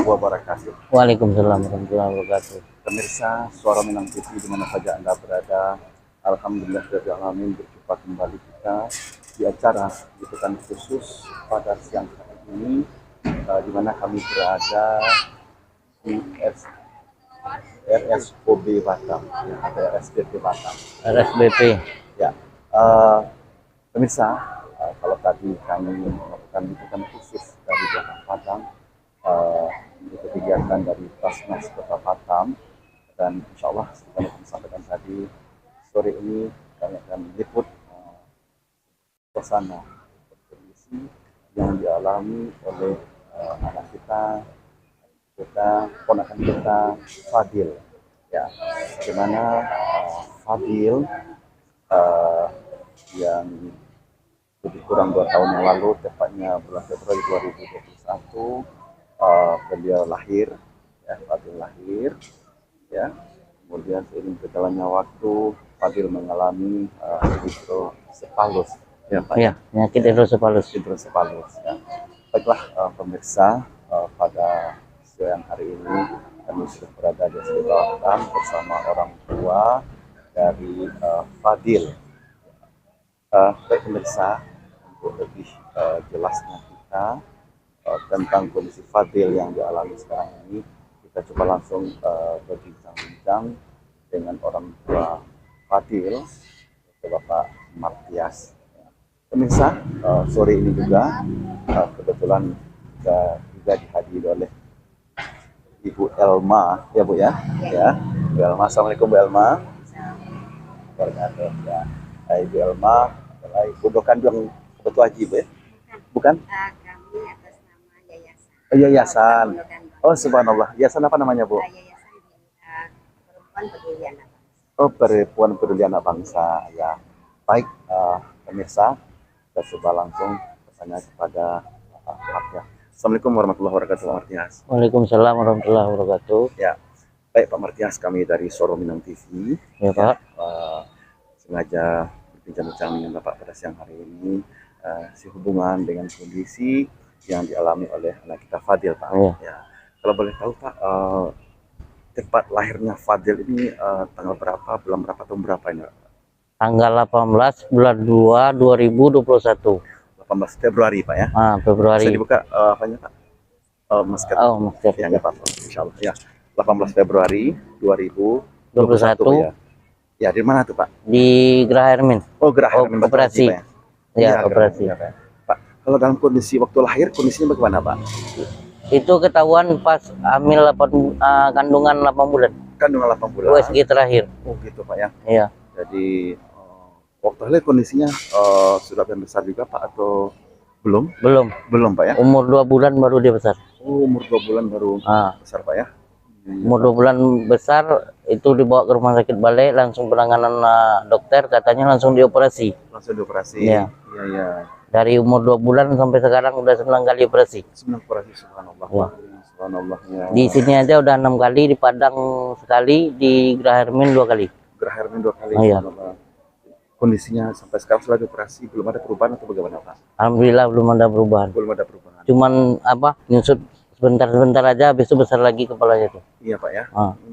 wabarakatuh. Waalaikumsalam warahmatullahi wabarakatuh. Pemirsa Suara Minang TV di mana saja Anda berada, alhamdulillah alamin berjumpa kembali kita di acara liputan khusus pada siang hari ini, di mana kami berada di RSOB Batam, ya, atau RSBP Batam. RSBP. Ya, pemirsa, kalau tadi kami melakukan liputan khusus dari belakang Padang, itu kegiatan dari Basnas Kota Batam, dan insya Allah seperti yang kami sampaikan tadi, sore ini kami akan meliput suasana kondisi yang dialami oleh anak kita, ponakan kita, Fadil. Ya, bagaimana Fadil yang lebih kurang 2 tahun yang lalu, tepatnya bulan Februari 2021, beliau lahir, ya, Fadil lahir, ya. Kemudian seiring berjalannya waktu, Fadil mengalami hidrosefalus, ya Pak. Ya, penyakit hidrosefalus. Hidrosefalus, ya. Baiklah pemirsa, pada siang hari ini kami sudah berada di Batam bersama orang tua dari Fadil. Baik pemirsa, untuk lebih jelasnya kita tentang kondisi Fadil yang dialami sekarang ini, kita coba langsung berbincang-bincang dengan orang tua Fadil, Bapak Martias. Pemirsa, sore ini juga kebetulan kita juga dihadiri oleh Ibu Elma, ya Bu ya, ya. Bu Elma, assalamualaikum Bu Elma. Wabarakatuh, ya. Ibu Elma adalah ibu dokandung Ketua Haji, Bu ya? Bukan? Kami atas nama yayasan. Yayasan. Oh subhanallah. Yayasan apa namanya Bu? Yayasan Perempuan Peduli Anak Bangsa. Oh, Perempuan Peduli Anak Bangsa. Ya. Baik pemirsa, kita coba langsung bertanya kepada Pak Martias. Assalamualaikum warahmatullahi wabarakatuh, Pak Martias. Waalaikumsalam warahmatullahi wabarakatuh. Ya. Baik Pak Martias, kami dari Suara Minang TV. Ya Pak. Sengaja berbincang-bincang dengan Bapak pada siang hari ini, sehubungan dengan kondisi yang dialami oleh anak kita Fadil, Pak. Ya. Ya. Kalau boleh tahu Pak, tempat lahirnya Fadil ini tanggal berapa, bulan berapa, tahun berapa ini Pak? Tanggal 18 bulan 2 2021. 18 Februari Pak ya? Februari. Bisa dibuka apanya Pak? Masker. Oh, masker. Ya nggak apa-apa, insya Allah ya. 18 Februari 2021 ya. Ya, di mana tuh Pak? Di Geraha Hermin. Oh, Geraha Hermin Batu operasi. Haji, Pak, ya? Ya, Iya, operasi. ya, Pak. Pak, kalau dalam kondisi waktu lahir, kondisinya bagaimana Pak? Itu ketahuan pas hamil kandungan 8 bulan. Kandungan 8 bulan. USG terakhir. Oh gitu Pak ya. Iya. Jadi waktu lahir kondisinya sudah besar juga Pak atau belum? Belum. Belum Pak ya. Umur 2 bulan baru dia besar. Oh, umur 2 bulan baru besar Pak ya. Umur 2 bulan besar itu dibawa ke rumah sakit balik, langsung penanganan dokter, katanya langsung dioperasi. Langsung dioperasi. Iya. Iya, iya. Dari umur 2 bulan sampai sekarang udah 9 kali operasi. 9 operasi, subhanallah. Ya. Subhanallah ya. Di sini aja udah 6 kali, di Padang sekali, di Geraha Hermin 2 kali. Geraha Hermin 2 kali. Oh, iya. Kondisinya sampai sekarang setelah dioperasi belum ada perubahan atau bagaimana Pak? Alhamdulillah belum ada perubahan. Belum ada perubahan. Cuman nyusut sebentar-sebentar aja, habis itu besar lagi kepalanya tuh. Iya Pak ya.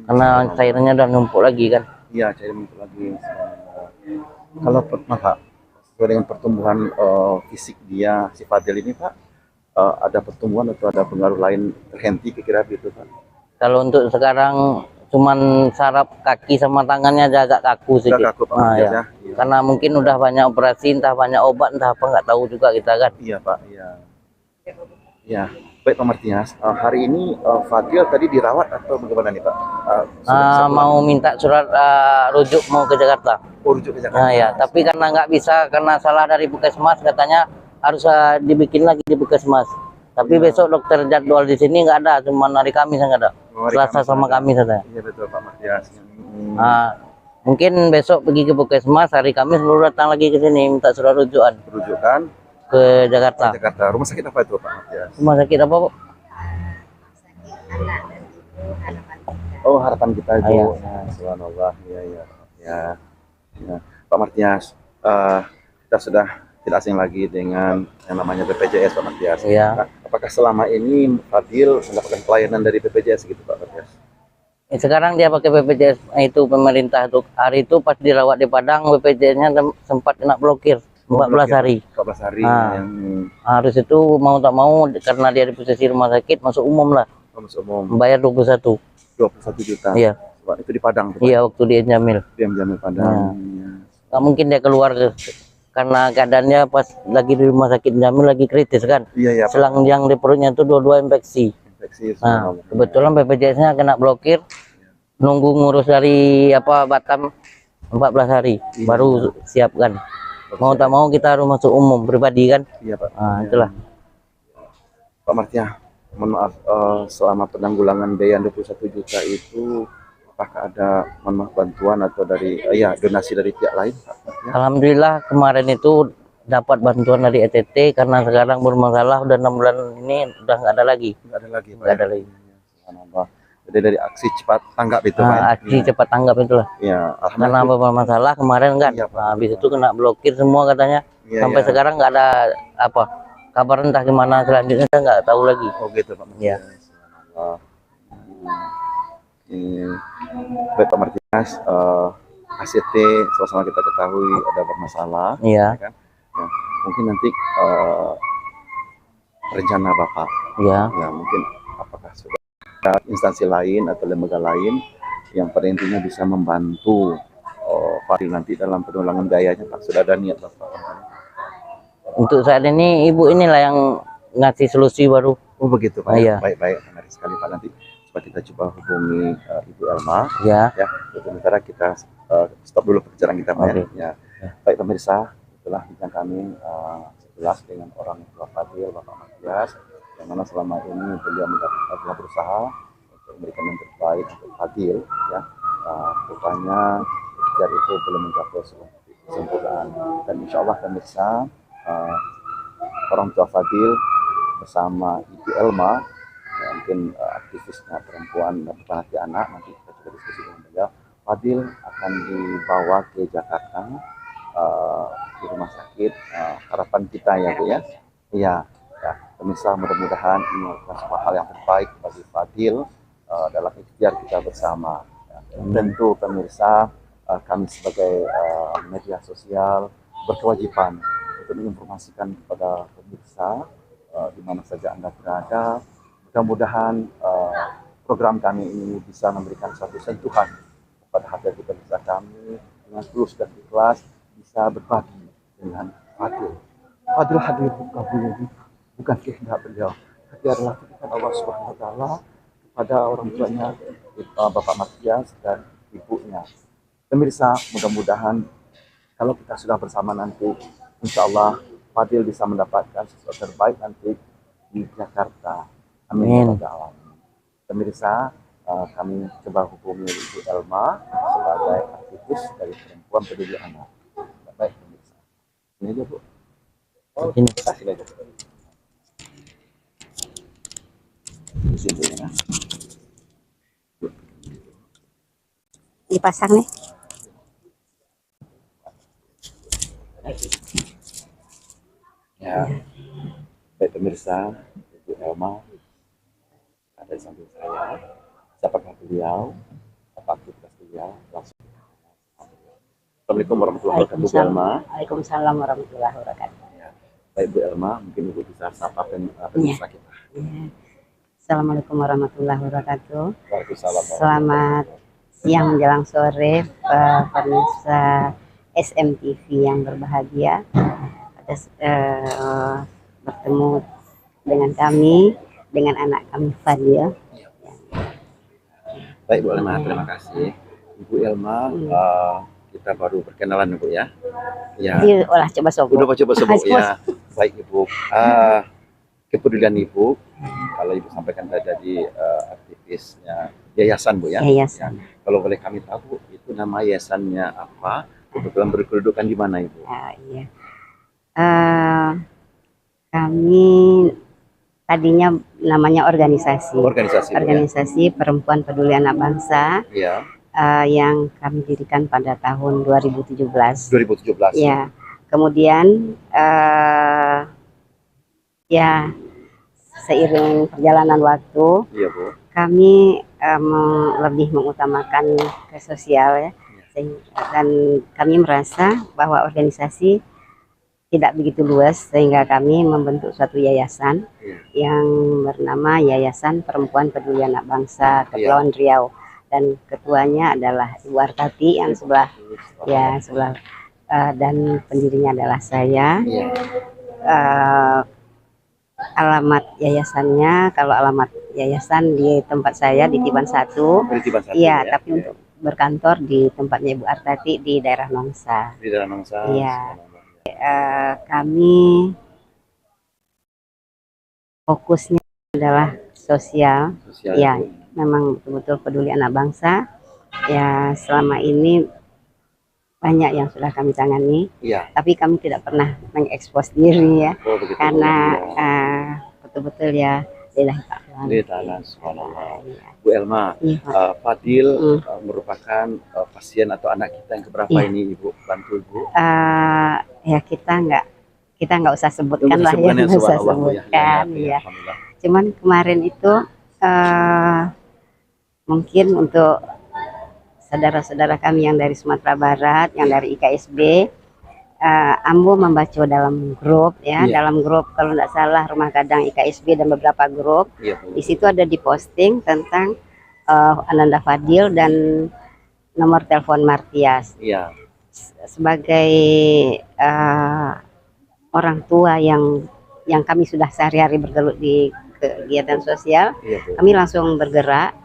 Karena cairannya udah numpuk lagi kan. Iya, cairan numpuk lagi. Kalau Pak, sesuai dengan pertumbuhan fisik dia, si Fadil ini Pak, ada pertumbuhan atau ada pengaruh lain terhenti kira-kira gitu Pak? Kalau untuk sekarang cuman saraf kaki sama tangannya aja agak kaku sedikit. Kaku, Pak, ya. ya. Karena mungkin udah banyak operasi, entah banyak obat, entah apa, nggak tahu juga kita kan. Iya Pak, iya. Ya, baik Pak Martias, hari ini Fadil tadi dirawat atau bagaimana nih Pak? Mau minta surat rujuk mau ke Jakarta. Oh, rujuk ke Jakarta. Nah ya, tapi karena nggak bisa, karena salah dari Puskesmas, katanya harus dibikin lagi di Puskesmas. Tapi besok dokter jadwal di sini nggak ada, cuma hari Kamis yang nggak ada. Selasa sama Kamis ada. Iya betul Pak Martias. Mungkin besok pergi ke Puskesmas, hari Kamis baru datang lagi ke sini minta surat rujukan. Rujukan ke Jakarta. Ke Jakarta. Rumah sakit apa itu Pak Martias? Rumah sakit apa Pak? Oh, Harapan Kita itu. Iya. Ya, subhanallah. Iya, iya. Ya. Ya. Pak Martias, kita sudah tidak asing lagi dengan yang namanya BPJS Pak Matias. Iya. Nah, apakah selama ini Fadil mendapatkan pelayanan dari BPJS gitu Pak Matias? Sekarang dia pakai BPJS itu pemerintah tuh. Hari itu pas dirawat di Padang BPJS-nya sempat kena blokir 14 hari. 14 hari. Nah, harus itu mau tak mau karena dia di posisi rumah sakit masuk umum lah. Masuk umum. Bayar 21 juta. Iya. Wah, itu di Padang tuh, Pak? Iya, waktu dia Jamil. Dia Jamil Padang. Nggak mungkin dia keluar karena keadaannya pas lagi di rumah sakit Jamil lagi kritis kan. Iya, Selang yang di perutnya itu dua-dua infeksi. Nah, kebetulan BPJS-nya kena blokir. Nunggu ngurus dari Batam 14 hari baru siapkan. Mau tak mau kita harus masuk umum pribadi kan. Iya Pak. Nah, itulah. Pak Martia, mohon maaf, selama penanggulangan biaya 21 juta itu apakah ada bantuan atau dari donasi dari pihak lain Pak Martia? Alhamdulillah kemarin itu dapat bantuan dari ETT karena sekarang bermasalah udah 6 bulan ini udah nggak ada lagi. Nggak ada lagi Pak. Nggak ada lagi. Jadi dari aksi cepat tanggap itu Pak. Aksi cepat tanggap itulah. Iya, Karena bermasalah kemarin kan. Iya, Pak. Nah, habis itu kena blokir semua katanya. Sampai sekarang nggak ada kabar entah gimana selanjutnya saya nggak tahu lagi. Oh gitu Pak. Iya. Baik Pak Martias, ACT sama-sama kita ketahui ada bermasalah. Iya. Kan? Nah, mungkin nanti rencana Bapak. Iya. Ya mungkin apakah sudah ada instansi lain atau lembaga lain yang pada intinya bisa membantu Fadil nanti dalam penanggulangan biayanya Pak? Sudah ada niat Bapak? Untuk saat ini ibu inilah yang ngasih solusi baru. Oh begitu Pak. Iya. Baik-baik, menarik sekali Pak. Nanti coba kita coba hubungi Ibu Elma. Ya. Ya, sementara kita stop dulu perbicaraan kita Pak. Oke. Ya. Baik pemirsa, itulah bincang kami sekilas dengan orang tua Fadil, Bapak Matias, yang mana selama ini beliau telah berusaha untuk memberikan yang terbaik untuk Fadil. Ya, rupanya ikhtiar itu belum mencapai kesempurnaan. Dan insya Allah pemirsa, orang tua Fadil bersama Ibu Elma, ya, mungkin aktivisnya perempuan dan pemerhati anak, nanti kita coba diskusi dengan beliau. Fadil akan dibawa ke Jakarta di rumah sakit. Harapan kita ya Bu ya. Iya, ya, pemirsa, mudah-mudahan ini adalah sebuah hal yang terbaik bagi Fadil dalam ikhtiar kita bersama. Ya. Tentu pemirsa, kami sebagai media sosial berkewajiban untuk menginformasikan kepada pemirsa di mana saja Anda berada. Mudah-mudahan program kami ini bisa memberikan satu sentuhan kepada hati pemirsa kami dengan tulus dan ikhlas bisa berbagi dengan Fadil. Fadil hadir bukan bukan kehendak beliau, tapi adalah titipan Allah Subhanahu Wa Taala kepada orang tuanya Bapak Matias dan ibunya. Pemirsa, mudah-mudahan kalau kita sudah bersama nanti, insya Allah Fadil bisa mendapatkan sesuatu terbaik nanti di Jakarta. Amin. Pemirsa, kami coba hubungi Ibu Elma sebagai aktivis dari perempuan peduli anak. Baik pemirsa, ini aja Bu. Ini. Kasih aja. Di sini ya. Dipasang nih. Ya, baik pemirsa, Ibu Elma ada di samping saya. Siapakah beliau? Apa aktivitas beliau? Langsung. Assalamualaikum warahmatullahi wabarakatuh, Bu Elma. Waalaikumsalam warahmatullahi wabarakatuh. Ya. Baik Bu Elma, mungkin Ibu bisa sapa pemirsa kita. Ya. Assalamualaikum warahmatullahi wabarakatuh. Waalaikumsalam. Selamat siang menjelang sore pemirsa SMTV yang berbahagia. Bertemu dengan kami, dengan anak kami Fadil. Baik Bu Elma, terima kasih. Ibu Elma, kita baru perkenalan Bu ya. Ya. Olah coba sobo. Udah coba ya. Baik Ibu. Kepedulian Ibu, kalau Ibu sampaikan tadi aktivisnya yayasan Bu ya. Yayasan. Ya. Kalau boleh kami tahu itu nama yayasannya apa? Kebetulan berkedudukan di mana Ibu? Iya. Kami tadinya namanya organisasi. Organisasi Perempuan Peduli Anak Bangsa. Iya. Yang kami dirikan pada tahun 2017. 2017. Ya. Kemudian ya seiring perjalanan waktu Iya Bu. kami lebih mengutamakan ke sosial ya. Dan kami merasa bahwa organisasi tidak begitu luas sehingga kami membentuk suatu yayasan yang bernama Yayasan Perempuan Peduli Anak Bangsa Kepulauan Riau, dan ketuanya adalah Ibu Artati yang sebelah dan pendirinya adalah saya. Alamat yayasannya, kalau alamat yayasan di tempat saya di Tiban 1, iya, tapi untuk berkantor di tempatnya Ibu Artati di daerah Nongsa. Di daerah Nongsa. Iya. Kami fokusnya adalah sosial. Ya, memang betul-betul peduli anak bangsa. Ya, selama ini banyak yang sudah kami tangani, tapi kami tidak pernah mengekspos diri ya, karena betul-betul ya lillahi ta'ala. Bu Elma, Fadil merupakan pasien atau anak kita yang keberapa ini Ibu? Bantu Ibu. Ya kita nggak usah sebutkan lah ya, nggak usah sebutkan ya. Cuman kemarin itu mungkin untuk saudara-saudara kami yang dari Sumatera Barat, yang dari IKSB, Ambo membaca dalam grup ya, dalam grup kalau tidak salah Rumah Kadang IKSB dan beberapa grup. Di situ ada diposting tentang Ananda Fadil dan nomor telepon Martias. Sebagai orang tua yang kami sudah sehari-hari bergelut di kegiatan sosial, kami langsung bergerak.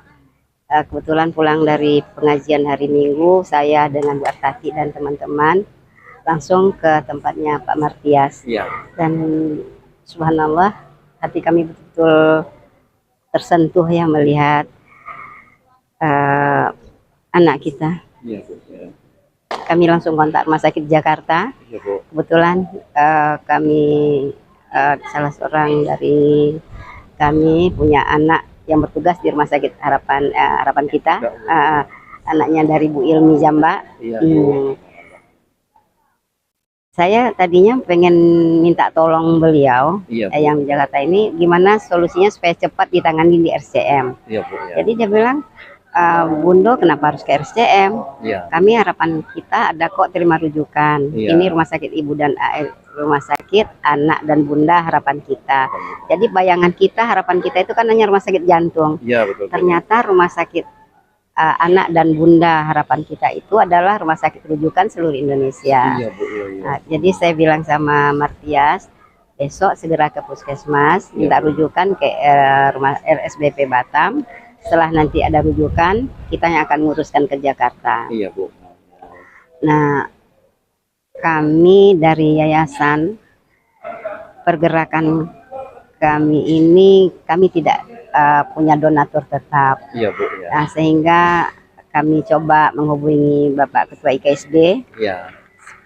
Kebetulan pulang dari pengajian hari Minggu, saya dengan Bu Artati dan teman-teman langsung ke tempatnya Pak Martias. Dan subhanallah, hati kami betul-betul tersentuh ya melihat anak kita. Kami langsung kontak Rumah Sakit Jakarta. Kebetulan kami salah seorang dari kami punya anak yang bertugas di Rumah Sakit Harapan Kita, anaknya dari Bu Ilmi Jamba. Saya tadinya pengen minta tolong beliau yang di Jakarta ini, gimana solusinya supaya cepat ditangani di RSCM. Jadi dia bilang, Bundo kenapa harus ke RSCM? Kami Harapan Kita ada kok terima rujukan. Ini Rumah Sakit Ibu dan Rumah Sakit Anak dan Bunda Harapan Kita. Jadi bayangan kita Harapan Kita itu kan hanya rumah sakit jantung. Ternyata Rumah Sakit Anak dan Bunda Harapan Kita itu adalah rumah sakit rujukan seluruh Indonesia. Nah, jadi saya bilang sama Martias, besok segera ke puskesmas, minta rujukan ke rumah RSBP Batam. Setelah nanti ada rujukan, kita yang akan nguruskan ke Jakarta. Nah, kami dari yayasan pergerakan kami ini, kami tidak punya donatur tetap. Nah, sehingga kami coba menghubungi Bapak Ketua IKSB.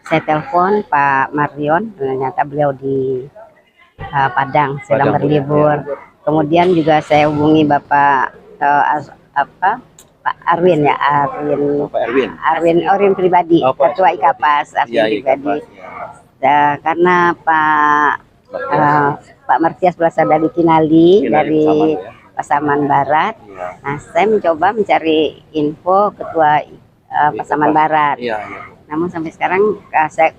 Saya telepon Pak Marion, ternyata beliau di Padang sedang berlibur. Kemudian juga saya hubungi Bapak Pak Arwin ya, Arwin pribadi, Ketua IKAPAS, Arwin pribadi. Karena Pak Martias berasal dari Kinali dari Pasaman Barat. Nah, saya mencoba mencari info Ketua Pasaman Barat. Namun sampai sekarang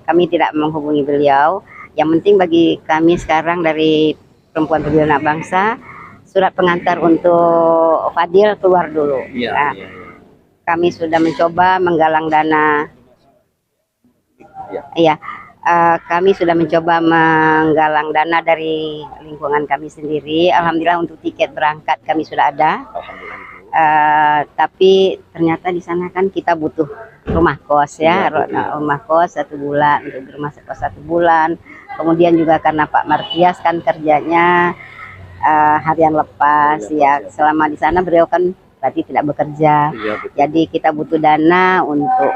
kami tidak menghubungi beliau. Yang penting bagi kami sekarang dari Perempuan Peduli Anak Bangsa, surat pengantar untuk Fadil keluar dulu. Kami sudah mencoba menggalang dana. Kami sudah mencoba menggalang dana dari lingkungan kami sendiri. Alhamdulillah untuk tiket berangkat kami sudah ada. Tapi ternyata di sana kan kita butuh rumah kos ya, rumah kos 1 bulan, untuk rumah kos 1 bulan. Kemudian juga karena Pak Martias kan kerjanya harian lepas ya, selama di sana beliau kan berarti tidak bekerja. Jadi kita butuh dana untuk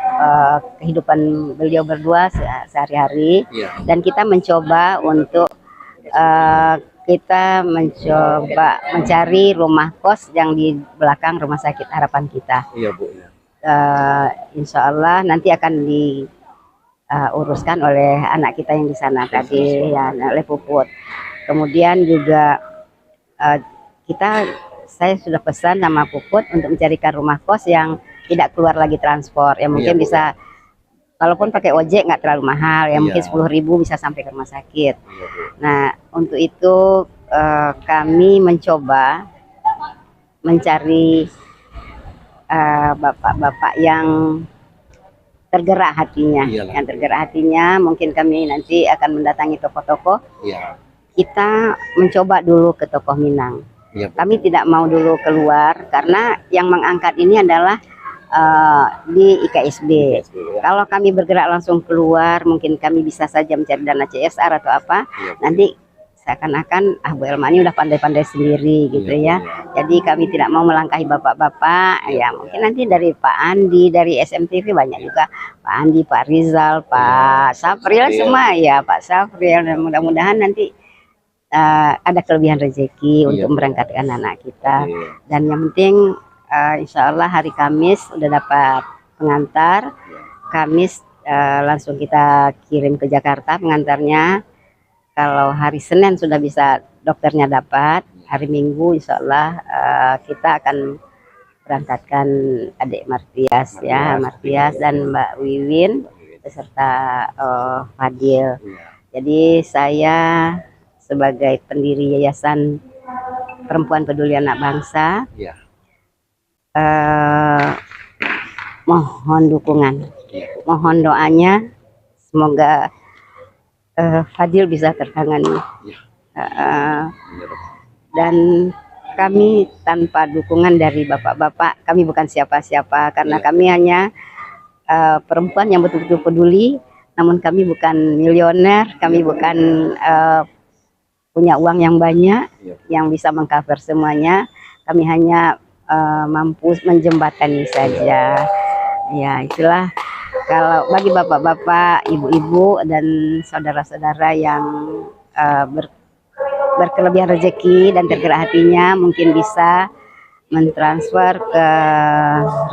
kehidupan beliau berdua sehari-hari. Dan kita mencoba untuk mencari rumah kos yang di belakang Rumah Sakit Harapan Kita. Insya Allah nanti akan uruskan oleh anak kita yang di sana tadi ya, oleh Puput. Kemudian juga saya sudah pesan sama Puput untuk mencarikan rumah kos yang tidak keluar lagi transport, yang mungkin bisa, kalaupun pakai ojek nggak terlalu mahal, ya mungkin 10.000 bisa sampai ke rumah sakit. Nah, untuk itu kami mencoba mencari bapak-bapak yang tergerak hatinya. Yang tergerak hatinya, mungkin kami nanti akan mendatangi tokoh-tokoh. Kita mencoba dulu ke tokoh Minang. Kami tidak mau dulu keluar karena yang mengangkat ini adalah di IKSB. Kalau kami bergerak langsung keluar, mungkin kami bisa saja mencari dana CSR atau apa. Nanti seakan-akan Bu Elma ini udah pandai-pandai sendiri gitu ya. Jadi kami tidak mau melangkahi bapak-bapak. Ya mungkin nanti dari Pak Andi, dari SMTV banyak juga, Pak Andi, Pak Rizal, Pak Safril semua ya, Pak Safril. Dan mudah-mudahan nanti ada kelebihan rezeki untuk memberangkatkan anak kita. Dan yang penting insya Allah hari Kamis udah dapat pengantar. Kamis langsung kita kirim ke Jakarta pengantarnya. Kalau hari Senin sudah bisa dokternya dapat, hari Minggu insya Allah kita akan berangkatkan adik Martias ya, Martias dan Mbak Wiwin beserta Fadil. Jadi saya sebagai pendiri Yayasan Perempuan Peduli Anak Bangsa, mohon dukungan, mohon doanya, semoga Fadil bisa tertangani. Dan kami tanpa dukungan dari bapak-bapak, kami bukan siapa-siapa, karena kami hanya perempuan yang betul-betul peduli. Namun kami bukan milioner, kami bukan punya uang yang banyak yang bisa mengcover semuanya. Kami hanya mampu menjembatani saja. Ya itulah, kalau bagi bapak-bapak, ibu-ibu dan saudara-saudara yang berkelebihan rezeki dan tergerak hatinya, mungkin bisa mentransfer ke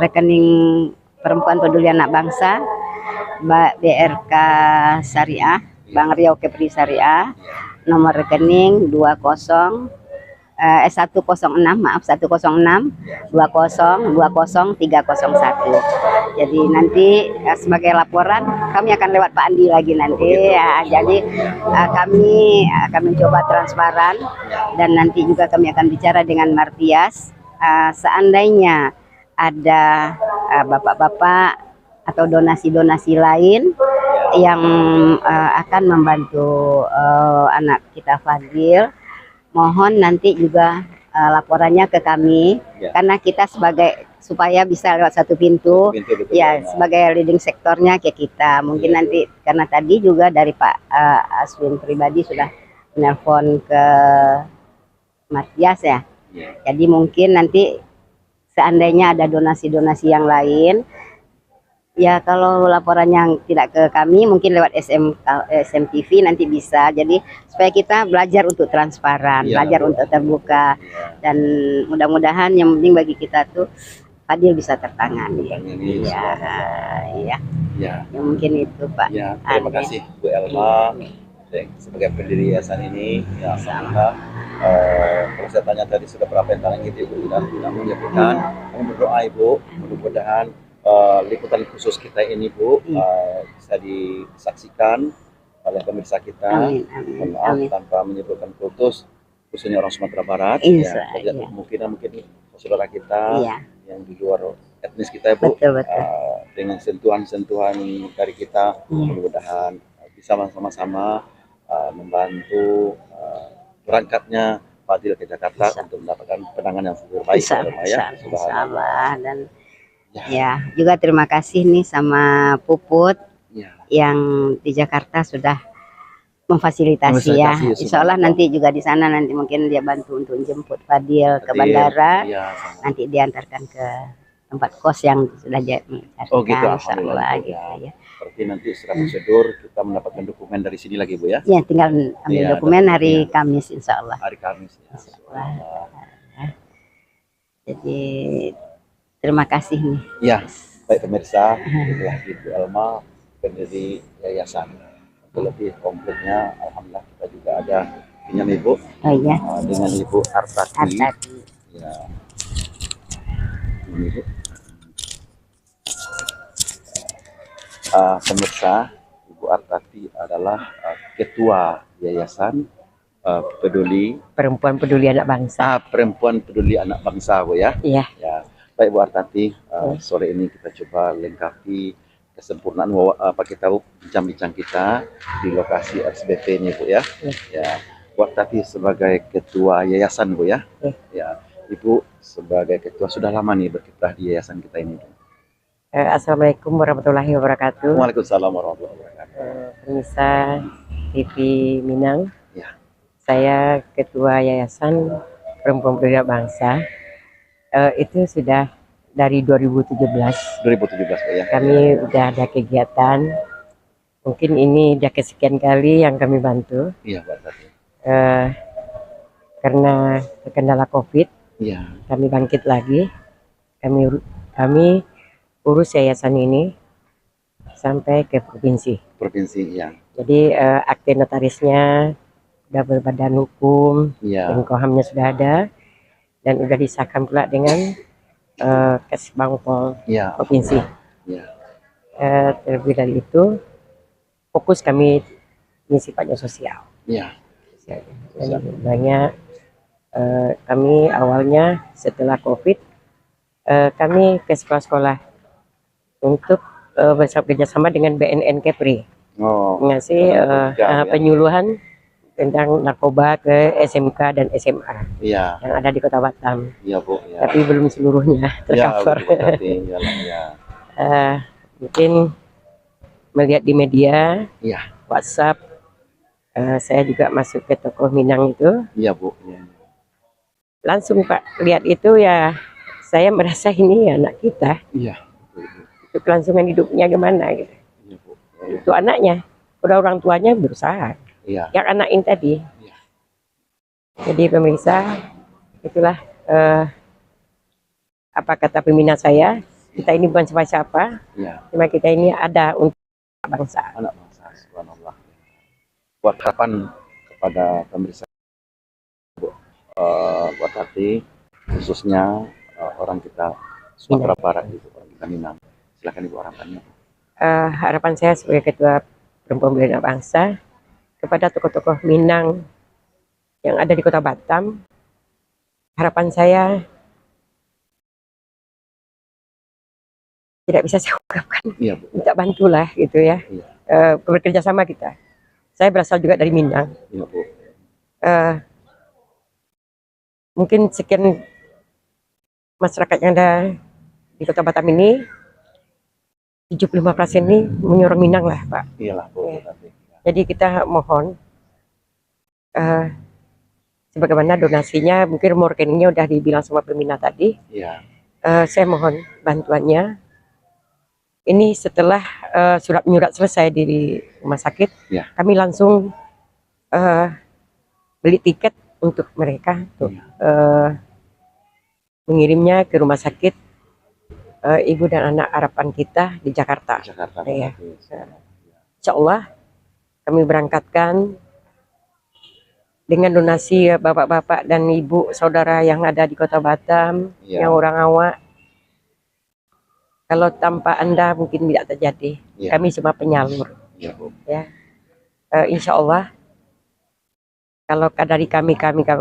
rekening Perempuan Peduli Anak Bangsa, BRK Syariah, Bang Riau Kepri Syariah, nomor rekening 106 maaf 106 20 20 301. Jadi nanti sebagai laporan kami akan lewat Pak Andi lagi nanti ya. Jadi kami akan mencoba transparan, dan nanti juga kami akan bicara dengan Martias. Seandainya ada bapak-bapak atau donasi-donasi lain yang akan membantu anak kita Fadil, mohon nanti juga laporannya ke kami, karena kita supaya bisa lewat satu pintu, ya sebagai leading sektornya ke kita. Mungkin nanti karena tadi juga dari Pak Aswin pribadi sudah menelpon ke Matias ya. Jadi mungkin nanti seandainya ada donasi-donasi yang lain, ya kalau laporan yang tidak ke kami, mungkin lewat SMTV nanti bisa. Jadi supaya kita belajar untuk transparan, belajar untuk terbuka, dan mudah-mudahan yang penting bagi kita tuh Fadil bisa tertangani. Ya, mungkin itu Pak. Ya, terima kasih Bu Elma sebagai pendiri yayasan ini. Ya, semoga kalau saya tanya tadi sudah berapa yang tangan gitu, Ibu tidak menyebutkan. Kami berdoa Ibu, mudah-mudahan liputan khusus kita ini Bu bisa disaksikan oleh pemirsa kita. Maaf tanpa menyebutkan putus, khususnya orang Sumatera Barat. Ya, mungkin saudara kita yang di luar etnis kita Bu, dengan sentuhan-sentuhan dari kita, mudah-mudahan bisa sama-sama membantu berangkatnya Fadil ke Jakarta untuk mendapatkan penanganan yang terbaik. Subhanallah. Dan ya juga terima kasih nih sama Puput yang di Jakarta sudah memfasilitasi ya. Insya Allah nanti juga di sana nanti mungkin dia bantu untuk jemput Fadil ke bandara, nanti diantarkan ke tempat kos yang sudah dicarikan. Oh gitu, alhamdulillah ya. Berarti nanti setelah prosedur kita mendapatkan dokumen dari sini lagi Bu ya? Ya, tinggal ambil dokumen hari Kamis insya Allah. Hari Kamis ya. Jadi terima kasih nih. Ya, baik pemirsa, itulah Ibu Elma pendiri yayasan. Untuk lebih komplitnya, alhamdulillah kita juga ada dengan Ibu, Oh iya, dengan Ibu Artati. Artati. Ya, ini Ibu. Pemirsa, Ibu Artati adalah ketua yayasan peduli Perempuan Peduli Anak Bangsa. perempuan peduli anak bangsa, Bu ya. Iya. Ya, baik Bu Artati, sore ini kita coba lengkapi kesempurnaan kita bincang-bincang kita di lokasi RSBP ini, Bu ya. Ya, Bu Artati sebagai ketua yayasan, Bu ya. Ya, Ibu sebagai ketua sudah lama nih berkiprah di yayasan kita ini, Bu. Assalamualaikum warahmatullahi wabarakatuh. Waalaikumsalam warahmatullahi wabarakatuh. Pemirsa TV Minang. Ya. Saya Ketua Yayasan Perempuan Peduli Anak Bangsa. Itu sudah dari 2017. 2017, Bu ya. Kami udah ada kegiatan. Mungkin ini udah kesekian kali yang kami bantu. Iya, Bu Artati. Karena terkendala COVID, Iya. kami bangkit lagi. Kami urus yayasan ini sampai ke provinsi. Provinsi, ya. Jadi akte notarisnya sudah berbadan hukum, Iya. dan kohamnya sudah ada, dan sudah disahkan pula dengan Kesbangpol Iya. provinsi. Iya. Terlebih dari itu, fokus kami ini sifatnya sosial. Iya. Dan banyak kami awalnya setelah COVID, kami ke sekolah-sekolah untuk bekerjasama dengan BNN Kepri, Oh, mengasih ya. penyuluhan tentang narkoba ke SMK dan SMA Iya. yang ada di Kota Batam. Iya, Bu. Ya. Tapi belum seluruhnya tercover. Mungkin melihat di media, Iya. WhatsApp, saya juga masuk ke toko Minang itu. Iya, Bu. Ya. Langsung Pak lihat itu ya, saya merasa ini anak kita. Iya. Itu kelangsungan hidupnya gimana gitu. Iya, Bu. Itu anaknya, udah orang tuanya berusaha. Iya. Yang anakin tadi. Iya. Jadi pemirsa, itulah apa kata pembina saya, kita ini bukan siapa-siapa, Iya. cuma kita ini ada untuk bangsa. Anak bangsa, subhanallah. Buat harapan kepada pemirsa, Bu, buat hati, khususnya orang kita Sumatera Barat itu, orang kita Minang. Silakan Ibu harapannya. Harapan saya sebagai Ketua Perempuan Peduli Anak Bangsa kepada tokoh-tokoh Minang yang ada di Kota Batam, harapan saya tidak bisa saya ungkapkan. Iya, Bu. Minta bantulah gitu ya. Iya. Bekerja sama kita. Saya berasal juga dari Minang. Iya, Bu. Mungkin sekian masyarakat yang ada di Kota Batam ini, 75% ini menyorong Minang lah, Pak. Iyalah, Bu. Iya. Berarti. Jadi kita mohon sebagaimana donasinya, mungkin nomor rekeningnya udah dibilang sama pembina tadi. Iya. Saya mohon bantuannya. Ini setelah surat menyurat selesai di rumah sakit, Ya. kami langsung beli tiket untuk mereka untuk mengirimnya ke rumah sakit ibu dan anak harapan kita di Jakarta. Jakarta. Iya. Berarti. Insya Allah kami berangkatkan dengan donasi bapak-bapak dan ibu saudara yang ada di Kota Batam, Iya. yang orang awak. Kalau tanpa Anda mungkin tidak terjadi. Iya. Kami cuma penyalur. Iya, Bu. Ya, insya Allah kalau dari kami ke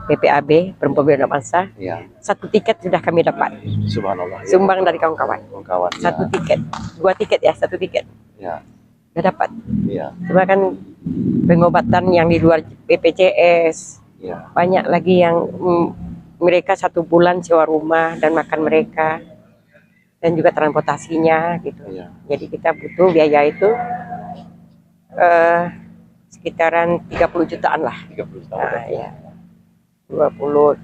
PPAB Perempuan Peduli Anak Bangsa, Iya. 1 tiket sudah kami dapat Subhanallah. Ya. sumbang dari kawan-kawan. Kawan. 1 tiket, 2 tiket ya, 1 tiket Ya. sudah dapat. Iya. Cuma kan pengobatan yang di luar BPJS, Iya. banyak lagi yang mereka 1 bulan sewa rumah dan makan mereka, dan juga transportasinya gitu. Iya. Jadi kita butuh biaya itu sekitaran 30 jutaan lah. 30 tahun. Nah, ya. 20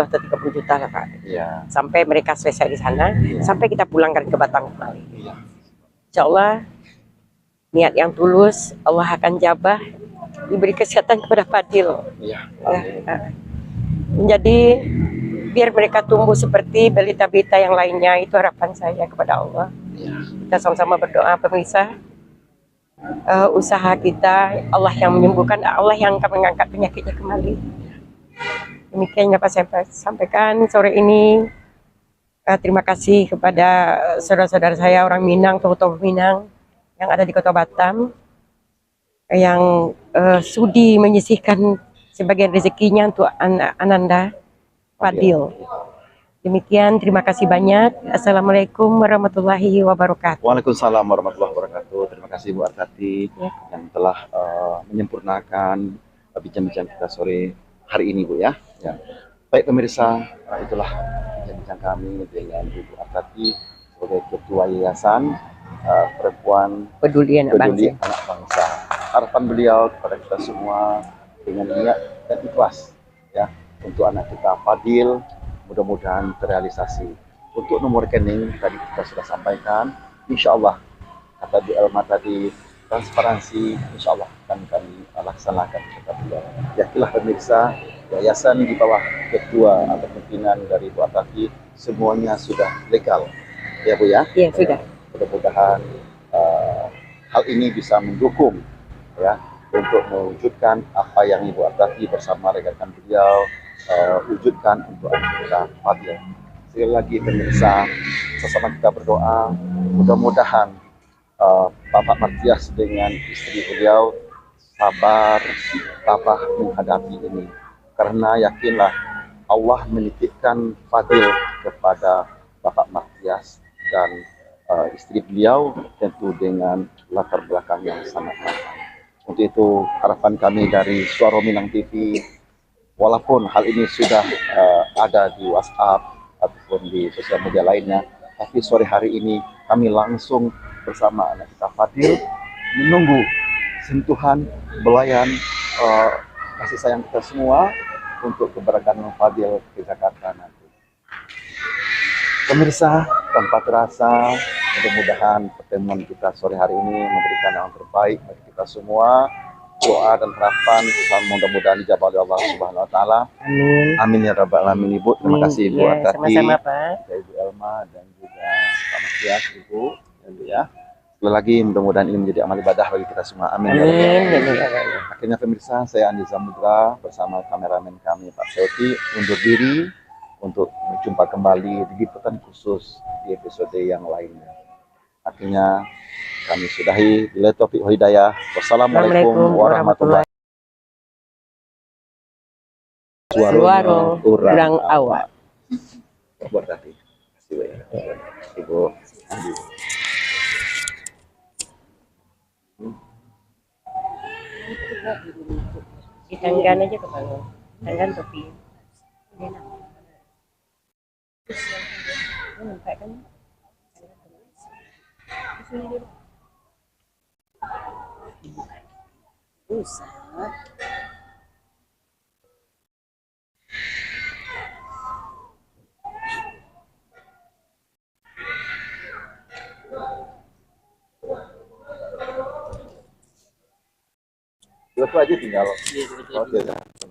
atau 30 juta lah Pak. Iya. Sampai mereka selesai di sana, sampai kita pulangkan ke Batam kembali. Iya. Insya Allah niat yang tulus, Allah akan jabah, diberi kesehatan kepada Fadil. Iya. Menjadi biar mereka tumbuh seperti berita-berita yang lainnya, itu harapan saya kepada Allah. Kita sama-sama berdoa pemirsa. Usaha kita Allah yang menyembuhkan, Allah yang akan mengangkat penyakitnya kembali. Demikian yang dapat saya sampaikan sore ini. Terima kasih kepada saudara-saudara saya orang Minang, tokoh-tokoh Minang yang ada di Kota Batam yang sudi menyisihkan sebagian rezekinya untuk Ananda Fadil. Demikian, terima kasih banyak. Assalamualaikum warahmatullahi wabarakatuh. Waalaikumsalam warahmatullahi wabarakatuh. Terima kasih Bu Arkati yang telah menyempurnakan bincang-bincang kita sore hari ini, Bu ya. Baik pemirsa, itulah bincang-bincang kami dengan Ibu Arkati sebagai Ketua Yayasan Perempuan Peduli Anak Bangsa. Harapan beliau kepada kita semua dengan niat dan ikhlas ya untuk anak kita Fadil, mudah-mudahan terrealisasi. Untuk nomor rekening tadi kita sudah sampaikan, insya Allah kata Bu Elma tadi, transparansi insya Allah akan kami laksanakan kata beliau. Yakinlah pemirsa, yayasan di bawah ketua atau pimpinan dari Bu Arkati semuanya sudah legal ya Bu ya. Iya sudah. Mudah-mudahan hal ini bisa mendukung ya untuk mewujudkan apa yang Ibu Arkati bersama rekan-rekan beliau wujudkan untuk anak kita Fadil. Sekali lagi pemirsa, sesama kita berdoa, mudah-mudahan Bapak Martias dengan istri beliau sabar, tabah menghadapi ini. Karena yakinlah Allah menitipkan Fadil kepada Bapak Martias dan istri beliau tentu dengan latar belakang yang sangat matang. Untuk itu harapan kami dari Suara Minang TV, walaupun hal ini sudah ada di WhatsApp ataupun di sosial media lainnya, tapi sore hari ini kami langsung bersama anak kita Fadil menunggu sentuhan, belayan, kasih sayang kita semua untuk keberangkatan Fadil ke Jakarta nanti. Pemirsa, tanpa terasa, mudah-mudahan pertemuan kita sore hari ini memberikan yang terbaik bagi kita semua. Doa dan harapan mudah-mudahan dijawab oleh Allah Subhanahu wa taala. Amin. Amin ya rabbal alamin. Ibu, terima kasih Ibu Arkati. Sama-sama Pak. Ibu Elma dan juga Pak Martias, Ibu ya. Sekali lagi mudah-mudahan ini menjadi amal ibadah bagi kita semua. Amin. Amin. Akhirnya pemirsa, saya Andi Samudra bersama kameramen kami Pak Seti undur diri untuk berjumpa kembali di liputan khusus di episode yang lainnya. Akhirnya kami sudahi. Bila taufiq hidayah. Wassalamualaikum warahmatullahi wabarakatuh. Suara urang awak. Buat tadi. Ibu Andi. Ditanggan aja ke bawah. Tanggan topi. Nampak kan? Usah. Itu aja tinggal. Oke.